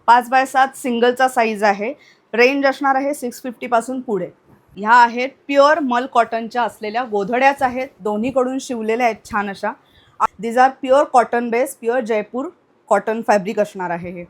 5x7 सिंगलचा size आहे. Range असणार आहे 650 पासून पुढे. ह्या आहेत प्युअर मल कॉटनच्या असलेल्या गोधड्याच आहेत, दोन्हीकडून शिवलेल्या आहेत छान अशा. These are pure cotton base, pure Jaipur cotton fabric असणार आहे हे.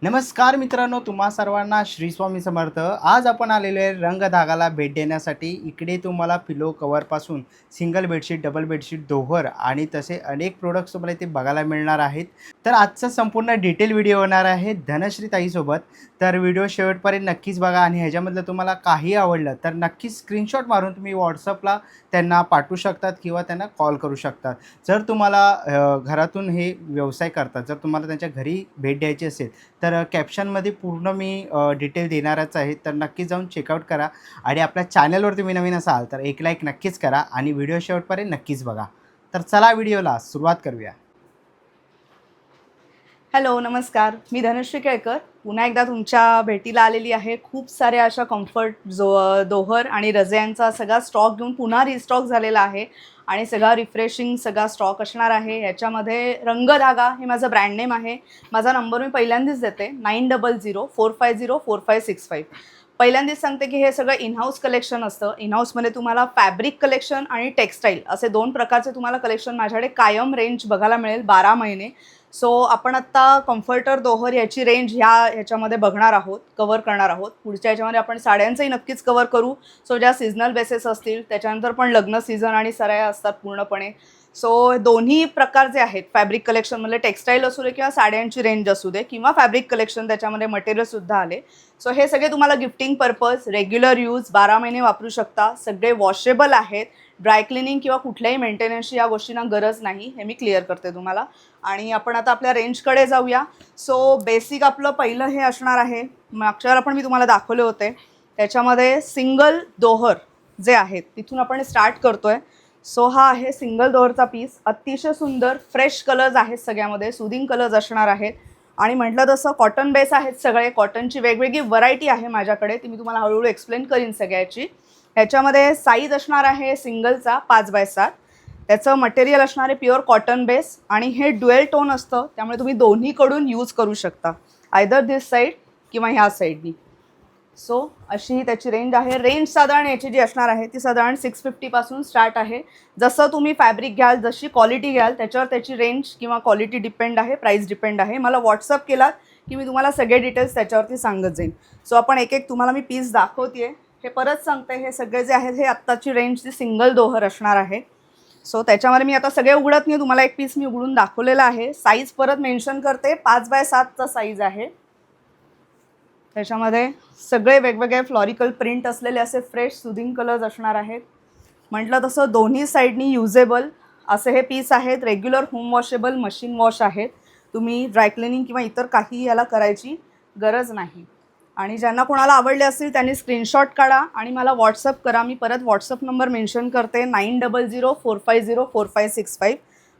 नमस्कार मित्रांनो, तुम्हा सर्वांना श्री स्वामी समर्थ. आज आपण आलेलो आहे रंगधागाला भेट देण्यासाठी. इकडे तुम्हाला पिलो कवरपासून सिंगल बेडशीट, डबल बेडशीट, दोहर आणि तसे अनेक प्रोडक्ट्स तुम्हाला इथे बघायला मिळणार आहेत. तर आजचा संपूर्ण डिटेल व्हिडिओ होणार आहे धनश्री ताईसोबत. तर व्हिडिओ शेवटपर्यंत नक्कीच बघा आणि ह्याच्यामधलं तुम्हाला काही आवडलं तर नक्कीच स्क्रीनशॉट मारून तुम्ही व्हॉट्सअपला त्यांना पाठवू शकतात किंवा त्यांना कॉल करू शकतात. जर तुम्हाला घरातून हे व्यवसाय करतात, जर तुम्हाला त्यांच्या घरी भेट द्यायची असेल तर कॅप्शनमध्ये पूर्ण मी डिटेल देणारच आहे. तर नक्कीच जाऊन चेकआउट करा आणि आपल्या चॅनलवर तुम्ही नवीन असाल तर एक लाईक नक्कीच करा आणि व्हिडिओ शेवटपर्यंत नक्कीच बघा. तर चला व्हिडिओला सुरुवात करूया. हॅलो, नमस्कार. मी धनश्री केळकर पुन्हा एकदा तुमच्या भेटीला आलेली आहे. खूप साऱ्या अशा कम्फर्ट दोहर आणि रजयांचा सगळा स्टॉक घेऊन पुन्हा रिस्टॉक झालेला आहे आणि सगळा रिफ्रेशिंग सगळा स्टॉक असणार आहे. याच्यामध्ये रंगधागा हे माझं ब्रँड नेम आहे. माझा नंबर मी पहिल्यांदाच देते 9004504565. पहिल्यांदाच सांगते की हे सगळं इनहाऊस कलेक्शन असतं. इनहाऊसमध्ये तुम्हाला फॅब्रिक कलेक्शन आणि टेक्स्टाईल असे 2 प्रकारचे तुम्हाला कलेक्शन माझ्याकडे कायम रेंज बघायला मिळेल 12 महिने. सो आपण आत्ता कम्फर्टर दोहर याची रेंज ह्याच्यामध्ये बघणार आहोत, कवर करणार आहोत. पुढच्या ह्याच्यामध्ये आपण साड्यांचंही नक्कीच कवर करू. सो ज्या सीझनल बेसेस असतील, त्याच्यानंतर पण लग्न सीझन आणि सराया असतात पूर्णपणे. सो दोन्ही प्रकार जे आहेत फॅब्रिक कलेक्शनमध्ये, टेक्स्टाईल असू दे किंवा साड्यांची रेंज असू दे किंवा फॅब्रिक कलेक्शन त्याच्यामध्ये मटेरियलसुद्धा आले. सो हे सगळे तुम्हाला गिफ्टिंग पर्पज, रेग्युलर यूज 12 महिने वापरू शकता. सगळे वॉशेबल आहेत. ड्राय क्लिनिंग किंवा कुठल्याही मेंटेनन्सची या गोष्टींना गरज नाही, हे मी क्लिअर करते तुम्हाला. आणि आपण आता आपल्या रेंजकडे जाऊया. सो बेसिक आपलं पहिलं हे असणार आहे, मागच्या वेळेला पण मी तुम्हाला दाखवले होते. त्याच्यामध्ये सिंगल दोहर जे आहेत तिथून आपण स्टार्ट करतोय. सो हा आहे सिंगल दोहरचा पीस. अतिशय सुंदर फ्रेश कलर्स आहेत, सगळ्यामध्ये सुदिंग कलर्स असणार आहेत. आणि म्हटलं तसं कॉटन बेस आहेत सगळे. कॉटनची वेगवेगळी व्हरायटी आहे माझ्याकडे, ती मी तुम्हाला हळूहळू एक्सप्लेन करीन सगळ्याची. ह्याच्यामध्ये साईज असणार आहे सिंगलचा 5x7. त्याचं मटेरियल असणार आहे प्युअर कॉटन बेस आणि हे ड्युएल टोन असतं, त्यामुळे तुम्ही दोन्हीकडून यूज करू शकता, आयदर दिस साईड किंवा ह्या साईडनी. सो अशी ही त्याची रेंज आहे. रेंज साधारण याची जी असणार आहे ती साधारण 650 पासून स्टार्ट आहे. जसं तुम्ही फॅब्रिक घ्याल, जशी क्वालिटी घ्याल त्याच्यावर त्याची रेंज किंवा क्वालिटी डिपेंड आहे, प्राईस डिपेंड आहे. मला व्हॉट्सअप केलात की मी तुम्हाला सगळे डिटेल्स त्याच्यावरती सांगत जाईन. सो आपण एक एक तुम्हाला मी पीस दाखवते. हे परत सांगते, हे सगळे जे आहेत हे आत्ताची रेंज ती सिंगल दोहर असणार आहे. सो त्याच्यामध्ये मी आता सगळे उघडत नाही, तुम्हाला एक पीस मी उघडून दाखवलेला आहे. साईज परत मेन्शन करते, 5x7चा साईज आहे. त्याच्यामध्ये सगळे वेगवेगळे फ्लॉरिकल प्रिंट असलेले असे फ्रेश सुदिंग कलर्स असणार आहेत. म्हटलं तसं दोन्ही साईडनी युजेबल असे हे पीस आहेत. Regular home washable, machine wash आहेत. तुम्ही ड्राय क्लिनिंग किंवा इतर काही याला करायची गरज नाही. आणि ज्यांना कोणाला आवडले असतील त्यांनी स्क्रीनशॉट काढा आणि मला व्हॉट्सअप करा. मी परत व्हॉट्सअप नंबर मेन्शन करते 9004504565.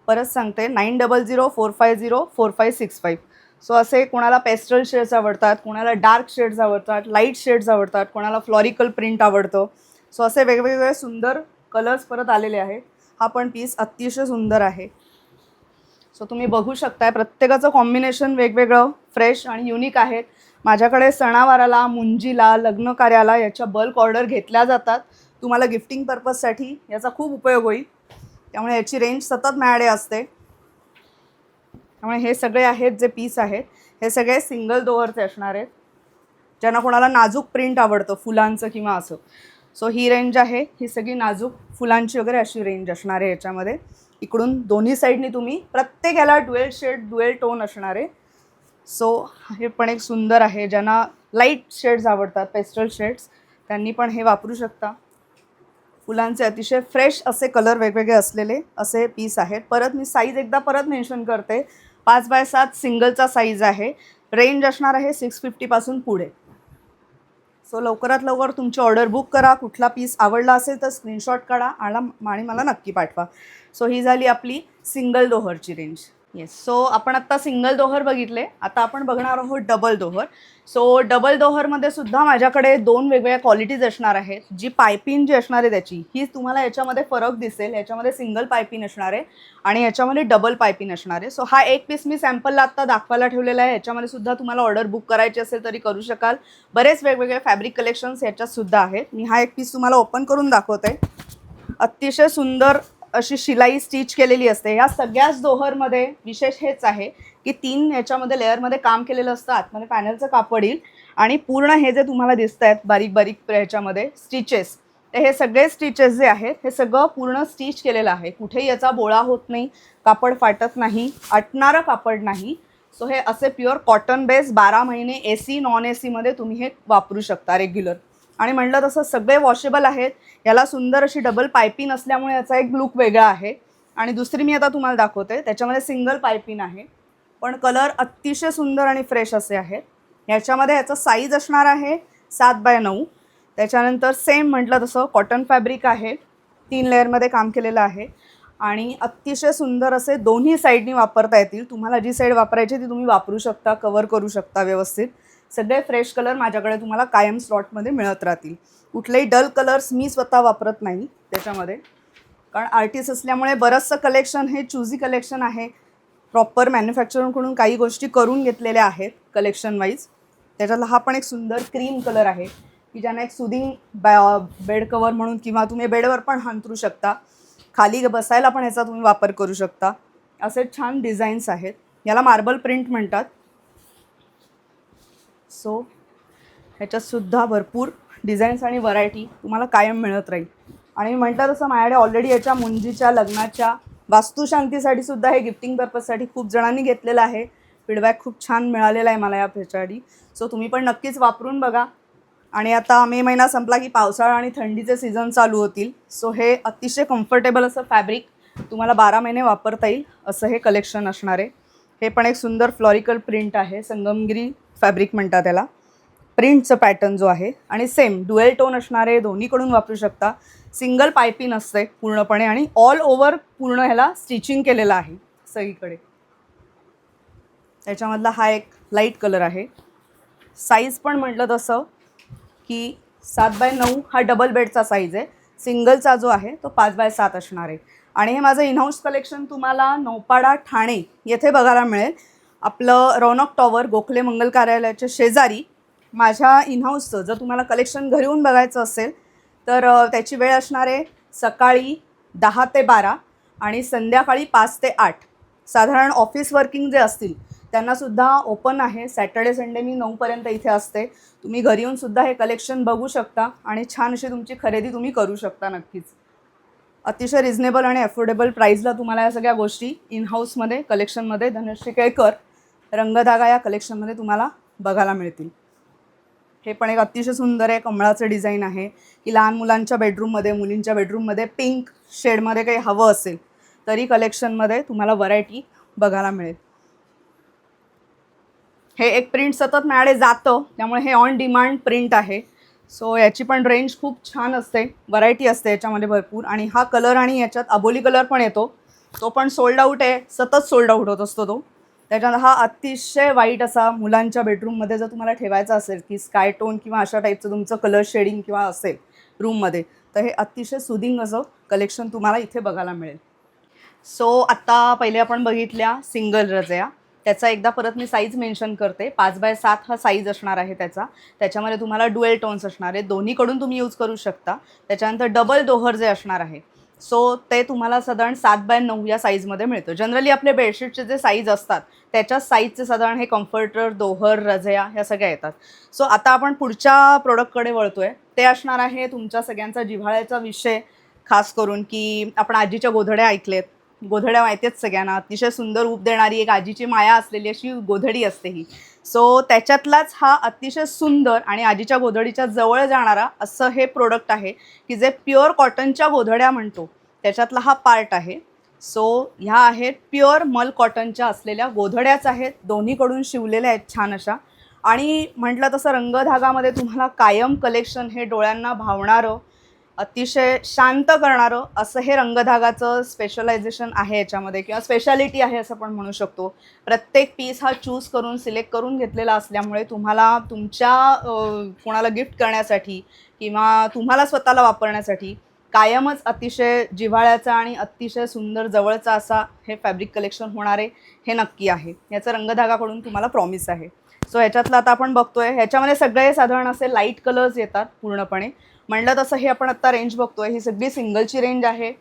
परत सांगते 9004504565. सो असे कोणाला पेस्टल शेड्स आवडतात, कोणाला डार्क शेड्स आवडतात, लाईट शेड्स आवडतात, कोणाला फ्लॉरिकल प्रिंट आवडतं. सो असे वेगवेगळे सुंदर कलर्स परत आलेले आहेत. हा पण पीस अतिशय सुंदर आहे. सो तुम्ही बघू शकताय प्रत्येकाचं कॉम्बिनेशन वेगवेगळं फ्रेश आणि युनिक आहेत. माझ्याकडे सणावाराला, मुंजीला, लग्न कार्याला याच्या बल्क ऑर्डर घेतल्या जातात. तुम्हाला गिफ्टिंग पर्पजसाठी याचा खूप उपयोग होईल, त्यामुळे याची रेंज सतत माझ्याकडे असते. त्यामुळे हे सगळे आहेत जे पीस आहेत हे सगळे सिंगल दोहरचे असणार आहेत. ज्यांना कोणाला नाजूक प्रिंट आवडतं फुलांचं किंवा असं, सो ही रेंज आहे. ही सगळी नाजूक फुलांची वगैरे अशी रेंज असणार आहे याच्यामध्ये. इकडून दोन्ही साईडनी तुम्ही प्रत्येक याला ड्युएल शेड, ड्युएल टोन असणार आहे. सो हे पण एक सुंदर आहे. ज्यांना लाईट शेड्स आवडतात, पेस्टल शेड्स, त्यांनी पण हे वापरू शकता. फुलांचे अतिशय फ्रेश असे कलर वेगवेगळे असलेले असे पीस आहेत. परत मी साईज एकदा परत मेन्शन करते, 5x7 सिंगलचा साईज आहे. रेंज असणार आहे 650 पासून पुढे. सो लवकरात लवकर तुमची ऑर्डर बुक करा. कुठला पीस आवडला असेल तर स्क्रीनशॉट काढा आणि मला नक्की पाठवा. सो ही झाली आपली सिंगल दोहरची रेंज. येस. सो आपण आत्ता सिंगल दोहर बघितले, आता आपण बघणार आहोत डबल दोहर. सो डबल दोहरमध्ये सुद्धा माझ्याकडे दोन वेगवेगळ्या क्वालिटीज असणार आहेत. जी पायपिंग जी असणार आहे त्याची, ही तुम्हाला याच्यामध्ये फरक दिसेल. याच्यामध्ये सिंगल पायपिंग असणार आहे आणि याच्यामध्ये डबल पायपिंग असणार आहे. सो हा एक पीस मी सॅम्पलला आत्ता दाखवायला ठेवलेला आहे. याच्यामध्ये सुद्धा तुम्हाला ऑर्डर बुक करायची असेल तरी करू शकाल. बरेच वेगवेगळे फॅब्रिक कलेक्शन्स याच्यात सुद्धा आहेत. मी हा एक पीस तुम्हाला ओपन करून दाखवते. अतिशय सुंदर अशी शिलाई स्टिच केलेली असते. ह्या सगळ्याच दोहरमध्ये विशेष हेच आहे की 3 याच्यामध्ये लेअरमध्ये काम केलेलं असतं. आतमध्ये पॅनलचं कापड येईल आणि पूर्ण हे जे तुम्हाला दिसत आहेत बारीक बारीक ह्याच्यामध्ये स्टिचेस, तर हे सगळे स्टिचेस जे आहेत हे सगळं पूर्ण स्टिच केलेलं आहे. कुठेही याचा बोळा होत नाही, कापड फाटत नाही, अटणारं कापड नाही. सो हे असे प्युअर कॉटन बेस 12 महिने AC नॉन ACमध्ये तुम्ही हे वापरू शकता रेग्युलर. आणि म्हटलं तसं सगळे वॉशेबल आहेत. याला सुंदर अशी डबल पायपिंग असल्यामुळे याचा एक लुक वेगळा आहे. आणि दुसरी मी आता तुम्हाला दाखवते, त्याच्यामध्ये सिंगल पायपिंग आहे, पण कलर अतिशय सुंदर आणि फ्रेश असे आहेत. ह्याच्यामध्ये ह्याचा साईज असणार आहे 7x9. त्याच्यानंतर सेम म्हटलं तसं कॉटन फॅब्रिक आहे, 3 लेअरमध्ये काम केलेलं आहे आणि अतिशय सुंदर असे दोन्ही साईडनी वापरता येतील. तुम्हाला जी साईड वापरायची ती तुम्ही वापरू शकता, कवर करू शकता व्यवस्थित. सगळे फ्रेश कलर माझ्याकडे तुम्हाला कायम स्लॉटमध्ये मिळत राहतील. कुठलेही डल कलर्स मी स्वतः वापरत नाही त्याच्यामध्ये, कारण आर्टिस्ट असल्यामुळे बरंचसं कलेक्शन हे चूझी कलेक्शन आहे. प्रॉपर मॅन्युफॅक्चरकडून काही गोष्टी करून घेतलेल्या आहेत कलेक्शन वाईज. त्याच्यातला हा पण एक सुंदर क्रीम कलर आहे की ज्याने एक सुदिंग बेड कवर म्हणून किंवा तुम्ही बेडवर पण अंथरू शकता, खाली बसायला पण ह्याचा तुम्ही वापर करू शकता. असे छान डिझाईन्स आहेत. याला मार्बल प्रिंट म्हणतात. सो ह्याच्यातसुद्धा भरपूर डिझाईन्स आणि व्हरायटी तुम्हाला कायम मिळत राहील. आणि म्हटलं तसं माझ्याकडे ऑलरेडी याच्या मुंजीच्या लग्नाच्या वास्तुशांतीसाठी सुद्धा हे गिफ्टिंग पर्पजसाठी खूप जणांनी घेतलेलं आहे. फीडबॅक खूप छान मिळालेला आहे मला या ह्याच्यासाठी. सो तुम्ही पण नक्कीच वापरून बघा. आणि आता मे महिना संपला की पावसाळा आणि थंडीचे सीझन चालू होतील. सो हे अतिशय कम्फर्टेबल असं फॅब्रिक तुम्हाला 12 महिने वापरता येईल असं हे कलेक्शन असणार आहे. हे पण एक सुंदर फ्लॉरिकल प्रिंट आहे, संगमगिरी फॅब्रिक म्हणतात त्याला. प्रिंटचं पॅटर्न जो आहे आणि सेम ड्युएल टोन असणार आहे, दोन्हीकडून वापरू शकता. सिंगल पायपिंग असते पूर्णपणे आणि ऑल ओव्हर पूर्ण ह्याला स्टिचिंग केलेलं आहे सगळीकडे. त्याच्यामधला हा एक लाईट कलर आहे. साईज पण म्हटलं तसं की 7x9 हा डबल बेडचा साईज आहे. सिंगलचा जो आहे तो 5x7 असणार आहे. आणि हे माझं इनहाऊस कलेक्शन तुम्हाला नौपाडा ठाणे येथे बघायला मिळेल. आपलं रौनक टॉवर गोखले मंगल कार्यालयाच्या शेजारी माझ्या इनहाऊसचं जर तुम्हाला कलेक्शन घरी येऊन बघायचं असेल तर त्याची वेळ असणार आहे सकाळी 10 ते 12 आणि संध्याकाळी 5 ते 8. साधारण ऑफिस वर्किंग जे असतील त्यांनासुद्धा ओपन आहे. सॅटर्डे संडे मी 9पर्यंत इथे असते. तुम्ही घरी येऊनसुद्धा हे कलेक्शन बघू शकता आणि छान अशी तुमची खरेदी तुम्ही करू शकता नक्कीच. अतिशय रिझनेबल आणि अफोर्डेबल प्राईजला तुम्हाला या सगळ्या गोष्टी इनहाऊसमध्ये कलेक्शनमध्ये धनश्री केळकर रंगधागा या कलेक्शनमध्ये तुम्हाला बघायला मिळतील. हे पण एक अतिशय सुंदर आहे, कमळाचं डिझाईन आहे की लहान मुलांच्या बेडरूममध्ये, मुलींच्या बेडरूममध्ये पिंक शेडमध्ये काही हवं असेल तरी कलेक्शनमध्ये तुम्हाला व्हरायटी बघायला मिळेल. हे एक प्रिंट सतत माझ्याकडे जातं त्यामुळे हे ऑन डिमांड प्रिंट आहे. सो याची पण रेंज खूप छान असते, व्हरायटी असते याच्यामध्ये भरपूर. आणि हा कलर आणि याच्यात अबोली कलर पण येतो, तो पण सोल्ड आऊट आहे, सतत सोल्ड आऊट होत असतो तो. त्याच्यानंतर हा अतिशय वाईट असा मुलांच्या बेडरूममध्ये जर तुम्हाला ठेवायचा असेल की स्काय टोन किंवा अशा टाईपचं तुमचं कलर शेडिंग किंवा असेल रूममध्ये तर हे अतिशय सुदिंग असं कलेक्शन तुम्हाला इथे बघायला मिळेल. सो आत्ता पहिले आपण बघितल्या सिंगल रजया. त्याचा एकदा परत मी साईज मेन्शन करते. 5x7 हा साईज असणार आहे त्याचा. त्याच्यामध्ये तुम्हाला ड्युएल टोन्स असणार आहेत, दोन्हीकडून तुम्ही यूज करू शकता. त्याच्यानंतर डबल दोहर जे असणार आहे सो ते तुम्हाला साधारण 7x9 या साईजमध्ये मिळतं. जनरली आपले बेडशीटचे जे साईज असतात त्याच्याच साईजचे साधारण हे कम्फर्टर, दोहर, रजया ह्या सगळ्या येतात. सो आता आपण पुढच्या प्रोडक्टकडे वळतो आहे. ते असणार आहे तुमच्या सगळ्यांचा जिव्हाळ्याचा विषय, खास करून की आपण आजीच्या गोधड्या ऐकलेत. गोधड्या माहिती आहेत सगळ्यांना, अतिशय सुंदर रूप देणारी एक आजीची माया असलेली अशी गोधडी असते ही. सो त्याच्यातलाच हा अतिशय सुंदर आणि आजीच्या गोधडीच्या जवळ जाणारा असं हे प्रोडक्ट आहे की जे प्युअर कॉटनच्या गोधड्या म्हणतो त्याच्यातला हा पार्ट आहे. सो ह्या आहेत प्युअर मल कॉटनच्या असलेल्या गोधड्याच आहेत, दोन्हीकडून शिवलेल्या आहेत छान अशा. आणि म्हटलं तसं रंगधागामध्ये तुम्हाला कायम कलेक्शन हे डोळ्यांना भावणारं अतिशय शांत करणारं असं हे रंगधागाचं स्पेशलायझेशन आहे याच्यामध्ये, किंवा स्पेशालिटी आहे असं पण म्हणू शकतो. प्रत्येक पीस हा चूज करून सिलेक्ट करून घेतलेला असल्यामुळे तुम्हाला तुमच्या कोणाला गिफ्ट करण्यासाठी किंवा तुम्हाला स्वतःला वापरण्यासाठी कायमच अतिशय जिव्हाळ्याचा आणि अतिशय सुंदर जवळचा असा हे फॅब्रिक कलेक्शन होणार आहे, हे नक्की आहे. याचं रंगधागाकडून तुम्हाला प्रॉमिस आहे. सो ह्याच्यातलं आता आपण बघतोय, ह्याच्यामध्ये सगळे साधारण असे लाईट कलर्स येतात पूर्णपणे. म्हणलं तसं हे आपण आत्ता रेंज बघतोय, ही सगळी सिंगलची रेंज आहे.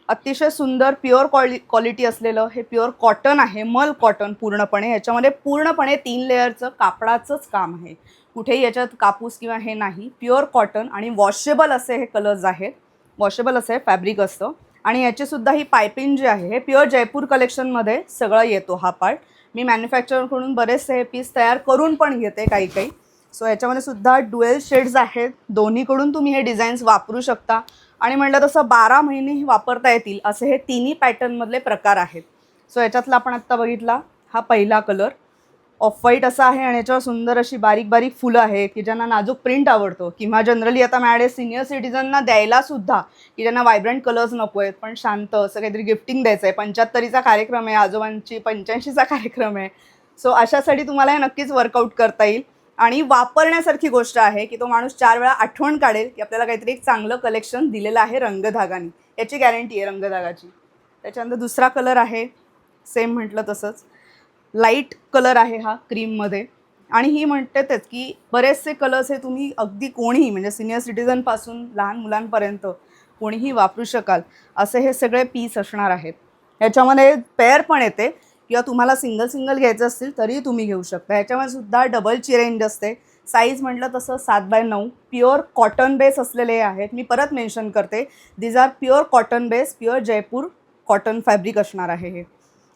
अतिशय सुंदर प्युअर क्वालिटी असलेलं हे प्युअर कॉटन आहे, मल कॉटन पूर्णपणे. ह्याच्यामध्ये पूर्णपणे 3 लेअरचं कापडाचंच काम आहे, कुठेही याच्यात कापूस किंवा हे नाही. प्युअर कॉटन आणि वॉशेबल असे हे कलर्स आहेत, वॉशेबल असं हे फॅब्रिक असतं. आणि याचीसुद्धा ही पायपिंग जी आहे हे प्युअर जयपूर कलेक्शनमध्ये सगळं येतो हा पार्ट. मी मॅन्युफॅक्चरकडून बरेचसे हे पीस तयार करून पण घेते काही काही. सो याच्यामध्ये सुद्धा ड्युएल शेड्स आहेत, दोन्हीकडून तुम्ही हे डिझाईन्स वापरू शकता. आणि म्हटलं तसं 12 महिने वापरता येतील असे हे तिन्ही पॅटर्नमधले प्रकार आहेत. सो याच्यातला आपण आत्ता बघितला हा पहिला कलर ऑफ व्हाईट असा आहे, आणि याच्यावर सुंदर अशी बारीक बारीक फुलं आहेत की ज्यांना नाजूक प्रिंट आवडतो, किंवा जनरली आता माझ्याकडे सिनियर सिटीजनना द्यायला सुद्धा, की ज्यांना व्हायब्रंट कलर्स नको आहेत पण शांत असं काहीतरी गिफ्टिंग द्यायचं आहे, 75चा कार्यक्रम आहे, आजोबांची 85चा कार्यक्रम आहे. सो अशासाठी तुम्हाला हे नक्कीच वर्कआउट करता येईल. आणि वापरण्यासारखी गोष्ट आहे की तो माणूस 4 वेळा आठवण काढेल की आपल्याला काहीतरी एक चांगलं कलेक्शन दिलेलं आहे रंगधागाने, याची गॅरंटी आहे रंगधागाची. त्याच्यानंतर दुसरा कलर आहे सेम म्हटलं तसंच लाईट कलर आहे हा क्रीममध्ये. आणि ही म्हणतेच की बरेचसे कलर्स हे तुम्ही अगदी कोणीही, म्हणजे सिनियर सिटीजनपासून लहान मुलांपर्यंत कोणीही वापरू शकाल असे हे सगळे पीस असणार आहेत. ह्याच्यामध्ये पेअर पण येते, किंवा तुम्हाला सिंगल सिंगल घ्यायचं असतील तरीही तुम्ही घेऊ शकता. ह्याच्यामध्ये सुद्धा डबलची रेंज असते. साईज म्हटलं तसं 7x9 प्युअर कॉटन बेस असलेले आहेत. मी परत मेन्शन करते, these are pure cotton base, pure Jaipur cotton fabric असणार आहे हे.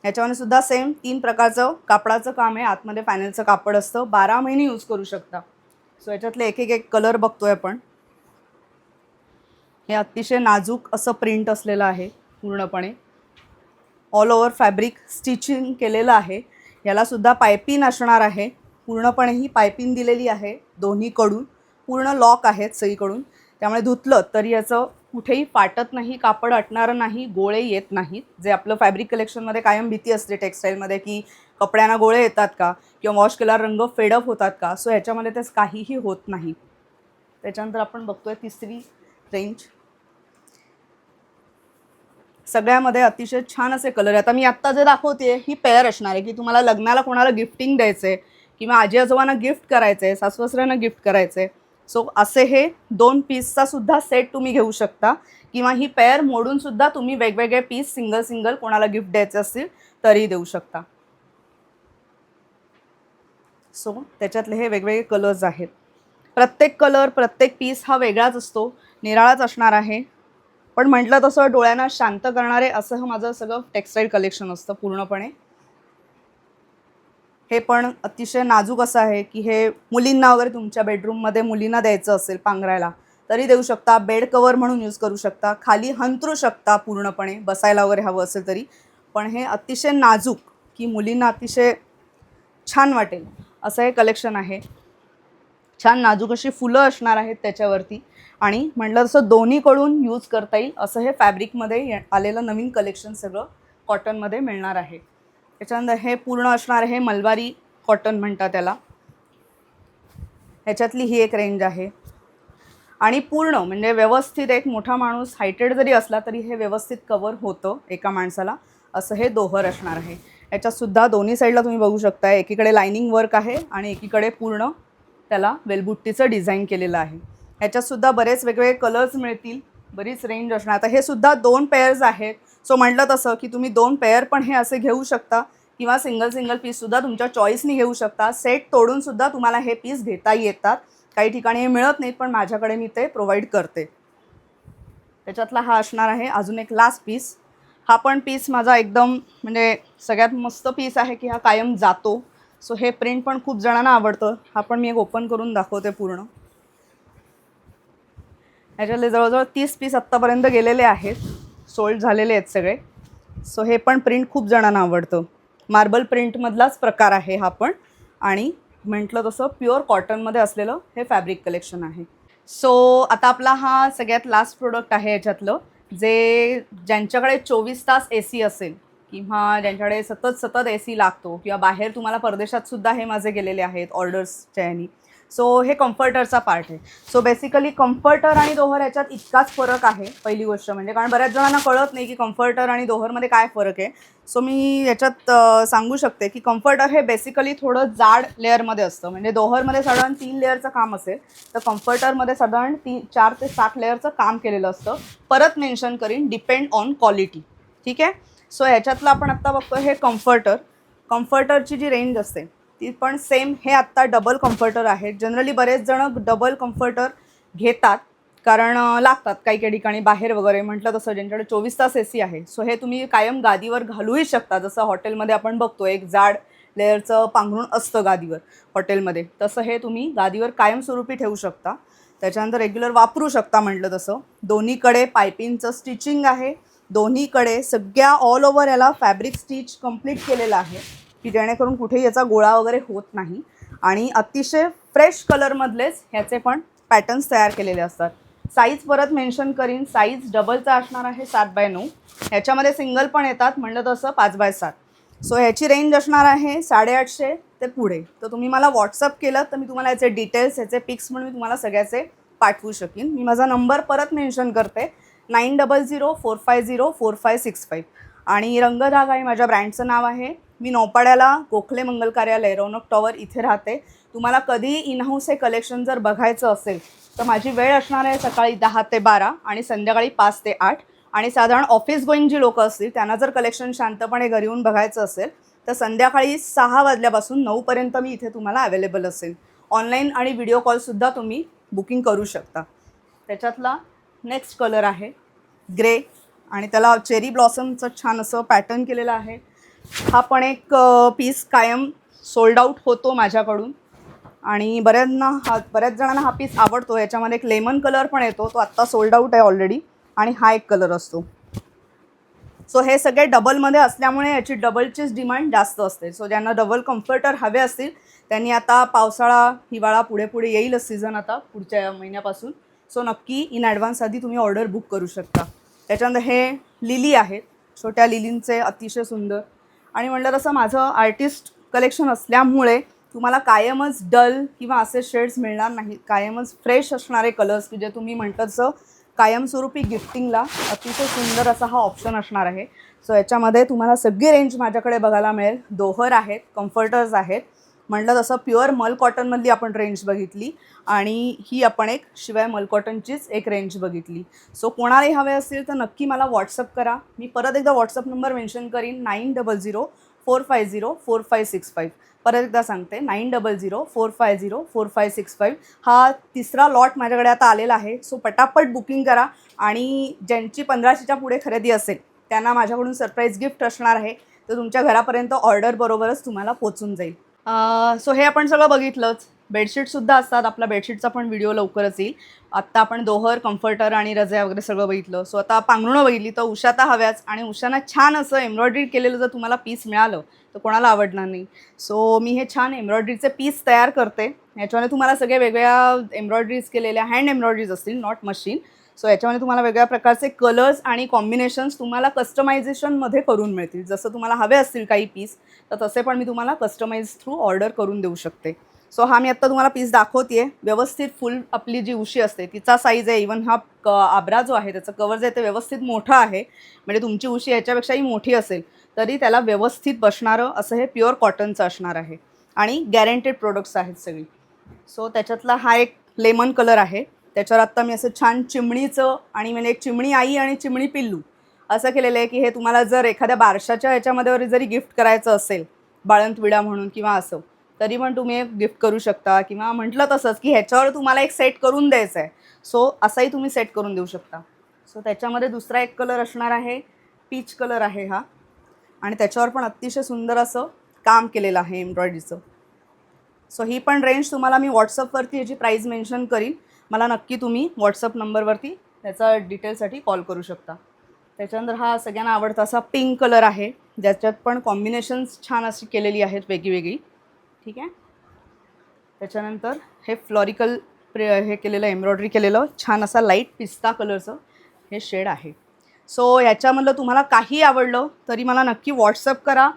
ह्याच्यामध्ये सुद्धा सेम 3 प्रकारचं कापडाचं काम आहे, आतमध्ये पॅनलचं कापड असतं, 12 महिने यूज करू शकता. सो याच्यातले एक कलर बघतोय आपण. हे अतिशय नाजूक असं प्रिंट असलेलं आहे, पूर्णपणे ऑल ओव्हर फॅब्रिक स्टिचिंग केलेलं आहे. यालासुद्धा पायपिंग असणार आहे, पूर्णपणे ही पायपिंग दिलेली आहे दोन्हीकडून, पूर्ण लॉक आहेत सगळीकडून. त्यामुळे धुतलं तरी याचं कुठेही फाटत नाही, कापड अटणारं नाही, गोळे येत नाहीत. जे आपलं फॅब्रिक कलेक्शनमध्ये कायम भीती असते टेक्स्टाईलमध्ये की कपड्यांना गोळे येतात का, किंवा वॉश केल्यावर रंग फेडअप होतात का. सो ह्याच्यामध्ये तेच काहीही होत नाही. त्याच्यानंतर आपण बघतोय तिसरी रेंज. सगळ्यामध्ये अतिशय छान असे कलर आहे. आता मी आत्ता जे दाखवते ही पेअर असणार आहे की तुम्हाला लग्नाला कोणाला गिफ्टिंग द्यायचं आहे, किंवा आजी आजोबांना गिफ्ट करायचं आहे, सासूसासऱ्यांना गिफ्ट करायचं आहे. सो असे हे 2 पीसचा सुद्धा सेट तुम्ही घेऊ शकता, किंवा ही पेअर मोडून सुद्धा तुम्ही वेगवेगळे पीस सिंगल सिंगल कोणाला गिफ्ट द्यायचे असतील तरी देऊ शकता. सो त्याच्यातले हे वेगवेगळे कलर्स आहेत. प्रत्येक कलर प्रत्येक पीस हा वेगळाच असतो, निराळाच असणार आहे. पण म्हटलं तसं डोळ्यांना शांत करणारे असं हे माझं सगळं टेक्स्टाईल कलेक्शन असतं पूर्णपणे. हे पण अतिशय नाजूक असं आहे की हे मुलींना वगैरे तुमच्या बेडरूममध्ये मुलींना द्यायचं असेल पांघरायला तरी देऊ शकता, बेड कवर म्हणून यूज करू शकता, खाली हंतरू शकता पूर्णपणे, बसायला वगैरे हवं असेल तरी. पण हे अतिशय नाजूक की मुलींना अतिशय छान वाटेल असं हे कलेक्शन आहे. छान नाजूक अशी फुलं असणार आहेत त्याच्यावरती. आणि म्हटलं तसं दोन्हीकडून यूज करता येईल असं हे फॅब्रिकमध्ये आलेलं नवीन कलेक्शन सगळं कॉटनमध्ये मिळणार आहे. त्याच्यानंतर हे पूर्ण असणार आहे मलबारी कॉटन म्हणतात त्याला. ह्याच्यातली ही एक रेंज आहे. आणि पूर्ण म्हणजे व्यवस्थित एक मोठा माणूस हायटेड जरी असला तरी हे व्यवस्थित कवर होतं एका माणसाला असं हे दोहर असणार आहे. याच्यातसुद्धा दोन्ही साईडला तुम्ही बघू शकता, एकीकडे लायनिंग वर्क आहे आणि एकीकडे पूर्ण त्याला वेलबुट्टीचं डिझाईन केलेलं आहे. ह्याच्यातसुद्धा बरेच वेगवेगळे कलर्स मिळतील, बरीच रेंज असणार. आता हे सुद्धा 2 पेअर्स आहेत. सो म्हटलं तसं की तुम्ही 2 पेअर पण हे असे घेऊ शकता, किंवा सिंगल सिंगल पीससुद्धा तुमच्या चॉईसनी घेऊ शकता. सेट तोडूनसुद्धा तुम्हाला हे पीस घेता येतात. काही ठिकाणी हे मिळत नाहीत, पण माझ्याकडे मी ते प्रोव्हाइड करते. त्याच्यातला हा असणार आहे अजून एक लास्ट पीस. हा पण पीस माझा एकदम म्हणजे सगळ्यात मस्त पीस आहे की हा कायम जातो. सो हे प्रिंट पण खूप जणांना आवडतं. हा पण मी एक ओपन करून दाखवते पूर्ण. ह्याच्यातले जवळजवळ 30 पीस आत्तापर्यंत गेलेले आहेत, सोल्ड झालेले आहेत सगळे. सो हे पण प्रिंट खूप जणांना आवडतं. मार्बल प्रिंटमधलाच प्रकार आहे हा पण. आणि म्हटलं तसं प्युअर कॉटनमध्ये असलेलं हे फॅब्रिक कलेक्शन आहे. सो आता आपला हा सगळ्यात लास्ट प्रोडक्ट आहे याच्यातलं, जे ज्यांच्याकडे 24 तास AC असेल किंवा ज्यांच्याकडे सतत सतत AC लागतो किंवा बाहेर तुम्हाला परदेशात सुद्धा हे माझे गेलेले आहेत ऑर्डर्सच्या ह्यानी. सो हे कम्फर्टरचा पार्ट आहे. सो बेसिकली कम्फर्टर आणि दोहर याच्यात इतकाच फरक आहे पहिली गोष्ट म्हणजे, कारण बऱ्याच जणांना कळत नाही की कम्फर्टर आणि दोहरमध्ये काय फरक आहे. सो मी याच्यात सांगू शकते की कम्फर्टर हे बेसिकली थोडं जाड लेअरमध्ये असतं, म्हणजे दोहरमध्ये साधारण 3 लेअरचं काम असेल तर कम्फर्टरमध्ये साधारण 4 ते 7 लेअरचं काम केलेलं असतं. परत मेन्शन करीन, डिपेंड ऑन क्वालिटी. ठीक आहे. सो ह्याच्यातलं आपण आत्ता बघतो हे कम्फर्टरची जी रेंज असते ती पण सेम. हे आत्ता डबल कम्फर्टर आहेत. जनरली बरेच जण डबल कम्फर्टर घेतात कारण लागतात काही काही ठिकाणी बाहेर वगैरे म्हटलं तसं, ज्यांच्याकडे 24 तास AC आहे. सो हे तुम्ही कायम गादीवर घालूही शकता. जसं हॉटेलमध्ये आपण बघतो एक जाड लेअरचं पांघरूण असतं गादीवर हॉटेलमध्ये, तसं हे तुम्ही गादीवर कायमस्वरूपी ठेवू शकता. त्याच्यानंतर रेग्युलर वापरू शकता म्हटलं तसं. दोन्हीकडे पायपिंगचं स्टिचिंग आहे. दोन्हीकडे सगळ्या ऑल ओव्हर याला फॅब्रिक स्टिच कंप्लीट केलेलं आहे की जेणेकरून कुठेही याचा गोळा वगैरे होत नाही. आणि अतिशय फ्रेश कलरमधलेच ह्याचे पण पॅटर्न्स तयार केलेले असतात. साईज परत मेन्शन करीन, साईज डबलचा असणार आहे 7x9. ह्याच्यामध्ये सिंगल पण येतात म्हणलं तसं 5x7. सो ह्याची रेंज असणार आहे 850 ते पुढे. तर तुम्ही मला व्हॉट्सअप केलं तर मी तुम्हाला याचे डिटेल्स, याचे पिक्स म्हणून मी तुम्हाला सगळ्याचे पाठवू शकेन. मी माझा नंबर परत मेन्शन करते, 9004504565. आणि रंगधागा हे माझ्या ब्रँडचं नाव आहे. मी नौपाड्याला गोखले मंगल कार्यालय, रौनक टॉवर इथे राहते. तुम्हाला कधीही इनहाऊस हे कलेक्शन जर बघायचं असेल तर माझी वेळ असणार आहे सकाळी 10 ते 12 आणि संध्याकाळी 5 ते 8. आणि साधारण ऑफिस गोईंग जी लोकं असतील त्यांना जर कलेक्शन शांतपणे घरी येऊन बघायचं असेल तर संध्याकाळी 6 वाजल्यापासून 9पर्यंत मी इथे तुम्हाला अवेलेबल असेल. ऑनलाईन आणि व्हिडिओ कॉलसुद्धा तुम्ही बुकिंग करू शकता. त्याच्यातला नेक्स्ट कलर आहे ग्रे आणि त्याला चेरी ब्लॉसमचं छान असं पॅटर्न केलेलं आहे. हा पण एक पीस कायम सोल्ड आऊट होतो माझ्याकडून आणि बऱ्याच जणांना हा पीस आवडतो. याच्यामध्ये एक लेमन कलर पण येतो, तो आत्ता सोल्ड आऊट आहे ऑलरेडी. आणि हा एक कलर असतो. सो हे सगळे डबलमध्ये असल्यामुळे याची डबलचीच डिमांड जास्त असते. सो ज्यांना डबल कम्फर्टर हवे असतील त्यांनी आता पावसाळा हिवाळा पुढे पुढे येईलच सीझन आता पुढच्या महिन्यापासून. सो नक्की इन ॲडव्हान्स आधी तुम्ही ऑर्डर बुक करू शकता. त्याच्यानंतर हे लिली आहेत, छोट्या लिलींचे अतिशय सुंदर. आणि म्हटलं तसं माझं आर्टिस्ट कलेक्शन असल्यामुळे तुम्हाला कायमच डल किंवा असे शेड्स मिळणार नाही. कायमच फ्रेश असणारे कलर्स की जे तुम्ही म्हणतात तसं कायमस्वरूपी गिफ्टिंगला अतिशय सुंदर असा हा ऑप्शन असणार आहे. सो याच्यामध्ये तुम्हाला सगळी रेंज माझ्याकडे बघायला मिळेल. दोहर आहेत, कम्फर्टर्स आहेत, म्हटलं तसं प्युअर मल कॉटनमधली आपण रेंज बघितली आणि ही आपण एक शिवाय मल कॉटनचीच एक रेंज बघितली. सो कोणालाही हवे असतील तर नक्की मला व्हॉट्सअप करा. मी परत एकदा व्हॉट्सअप नंबर मेन्शन करीन, 9004504565. परत एकदा सांगते, 9004504565. हा तिसरा लॉट माझ्याकडे आता आलेला आहे. सो पटापट बुकिंग करा. आणि ज्यांची 1500च्या पुढे खरेदी असेल त्यांना माझ्याकडून सरप्राईज गिफ्ट असणार आहे, तर तुमच्या घरापर्यंत ऑर्डर बरोबरच तुम्हाला पोचून जाईल. सो हे आपण सगळं बघितलंच. बेडशीटसुद्धा असतात, आपला बेडशीटचा पण व्हिडिओ लवकरच येईल. आत्ता आपण दोहर, कम्फर्टर आणि रजया वगैरे सगळं बघितलं. सो आता पांघरुणं बघितली तर उषाता हव्याच. आणि उषांना छान असं एम्ब्रॉयडरी केलेलं जर तुम्हाला पीस मिळालं तर कोणाला आवडणार नाही. सो मी हे छान एम्ब्रॉयडरीचे पीस तयार करते. याच्यामध्ये तुम्हाला सगळे वेगळ्या एम्ब्रॉयडरीज केलेल्या हँड एम्ब्रॉयडरीज असतील, नॉट मशीन. सो याच्यामध्ये तुम्हाला वेगळ्या प्रकारचे कलर्स आणि कॉम्बिनेशन्स तुम्हाला कस्टमायझेशनमध्ये करून मिळतील. जसं तुम्हाला हवे असतील काही पीस तर तसे पण मी तुम्हाला कस्टमाइज थ्रू ऑर्डर करून देऊ शकते. सो हा मी आत्ता तुम्हाला पीस दाखवते आहे. व्यवस्थित फुल आपली जी उशी असते तिचा साईज आहे. इवन हा आब्रा जो आहे त्याचं कवर जे आहे ते व्यवस्थित मोठं आहे. म्हणजे तुमची उशी याच्यापेक्षाही मोठी असेल तरी त्याला व्यवस्थित बसणारं असं हे प्युअर कॉटनचं असणार आहे. आणि गॅरंटेड प्रोडक्ट्स आहेत सगळी. सो त्याच्यातला हा एक लेमन कलर आहे. त्याच्यावर आत्ता मी असं छान चिमणीचं आणि म्हणजे एक चिमणी आई आणि चिमणी पिल्लू असं केलेलं आहे की हे तुम्हाला जर एखाद्या बारशाच्या ह्याच्यामध्ये जरी गिफ्ट करायचं असेल बाळंतविडा म्हणून किंवा असं, तरी पण तुम्ही एक गिफ्ट करू शकता. किंवा म्हटलं तसंच की ह्याच्यावर तुम्हाला एक सेट करून द्यायचं आहे, सो असाही तुम्ही सेट करून देऊ शकता. सो त्याच्यामध्ये दुसरा एक कलर असणार आहे, पीच कलर आहे हा. आणि त्याच्यावर पण अतिशय सुंदर असं काम केलेलं आहे एम्ब्रॉयडरीचं. सो ही पण रेंज तुम्हाला मी व्हॉट्सअपवरती याची प्राईस मेन्शन करीन. मला नक्की तुम्ही व्हॉट्सअप नंबरवरती त्याचा डिटेलसाठी कॉल करू शकता. त्याच्यानंतर हा सगळ्यांना आवडता असा पिंक कलर आहे, ज्याच्यात पण कॉम्बिनेशन्स छान अशी केलेली आहेत वेगळी. ठीक आहे. त्याच्यानंतर हे फ्लॉरिकल हे केलेलं एम्ब्रॉयडरी केलेलं छान असा लाईट पिस्ता कलरचं हे शेड आहे. सो ह्याच्यामधलं तुम्हाला काही आवडलं तरी मला नक्की व्हॉट्सअप करा.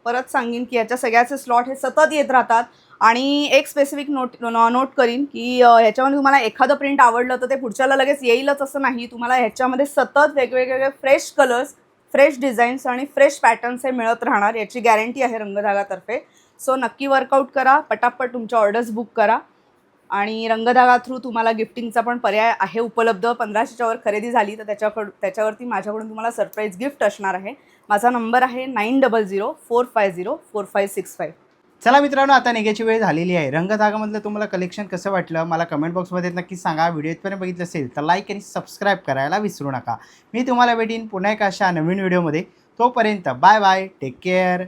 परत सांगेन की याच्या सगळ्याचे स्लॉट हे सतत येत राहतात. आणि एक स्पेसिफिक नोट करीन की ह्याच्यामध्ये तुम्हाला एखादं प्रिंट आवडलं तर ते पुढच्याला लगेच येईलच असं नाही. तुम्हाला ह्याच्यामध्ये सतत वेगवेगळे फ्रेश कलर्स, फ्रेश डिझाईन्स आणि फ्रेश पॅटर्न्स हे मिळत राहणार, याची गॅरंटी आहे रंगधागातर्फे. सो नक्की वर्कआउट करा, पटापट तुमच्या ऑर्डर्स बुक करा. आणि रंगधागा थ्रू तुम्हाला गिफ्टिंगचा पण पर्याय आहे उपलब्ध. 1500च्या वर खरेदी झाली तर त्याच्यावरती माझ्याकडून तुम्हाला सरप्राईज गिफ्ट असणार आहे. माझा नंबर आहे 9004504565. चला मित्रांनो, आता निघायची वेळ झालेली आहे. रंगधागामधलं तुम्हाला कलेक्शन कसं वाटलं मला कमेंट बॉक्समध्ये नक्की सांगा. व्हिडिओ इथपर्यंत बघितलं असेल तर लाईक आणि सबस्क्राईब करायला विसरू नका. मी तुम्हाला भेटीन पुन्हा एका अशा नवीन व्हिडिओमध्ये. तोपर्यंत बाय बाय, टेक केअर.